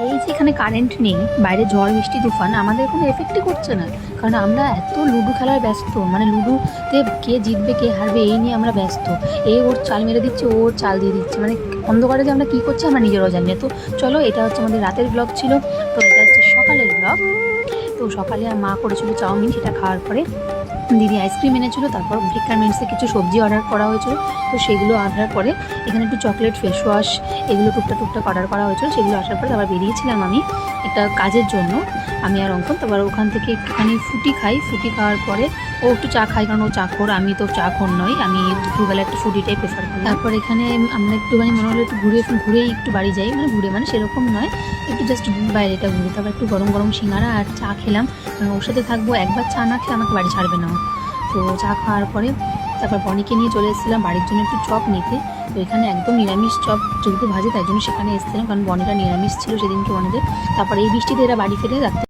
এই যে এখানে কারেন্ট নেই, বাইরে ঝড় বৃষ্টি তুফান আমাদের কোনো এফেক্টই করছে না, কারণ আমরা এত লুডো খেলায় ব্যস্ত, মানে লুডোতে কে জিতবে কে হারবে এই নিয়ে আমরা ব্যস্ত। ওর চাল মেরে দিচ্ছে, ওর চাল দিয়ে দিচ্ছে, মানে অন্ধকারে যে আমরা কী করছি আমরা নিজেরাও জানি না। তো চলো, এটা হচ্ছে আমাদের রাতের ব্লগ ছিল, তো এটা হচ্ছে সকালের ব্লগ। তো সকালে মা করেছিল চাউমিন, সেটা খাওয়ার পরে দিদি আইসক্রিম এনেছিল, তারপর ভিকারমেন্টসে কিছু সবজি অর্ডার করা হয়েছিল, তো সেগুলো আসার পরে এখানে একটু চকলেট ফেস ওয়াশ এগুলো টুকটাক অর্ডার করা হয়েছিল, সেগুলো আসার পরে আবার বেরিয়েছিলাম আমি একটা কাজের জন্য, আমি আর অঙ্কন। তারপর ওখান থেকে একটুখানি ফুটি খাওয়ার পরে ও একটু চা খাই, কারণ ও চা খোর, আমি তো চা খোর নই, আমি দুপুরবেলা একটু ফুটিটাই প্রেফার করি। তারপর এখানে আমরা একটুখানি মনে হলো একটু ঘুরেই একটু বাড়ি যাই, মানে ঘুরে মানে সেরকম নয়, একটু জাস্ট বাইরেটা ঘুরে। তারপর একটু গরম গরম সিঙ্গারা আর চা খেলাম, কারণ ওর সাথে থাকবো, একবার চা না খেয়ে আমাকে বাড়ি ছাড়বে না। তো চা খাওয়ার পরে তারপর বনিকে নিয়ে চলে এসেছিলাম বাড়ির জন্য একটু চপ নিতে। তো এখানে একদম নিরামিষ চপ যেহেতু ভাজে, তাই জন্য সেখানে এসেছিলাম, কারণ বনিটা নিরামিষ ছিল সেদিনকে বনেদের। তারপর এই বৃষ্টিতে এরা বাড়ি ফিরে রাখতে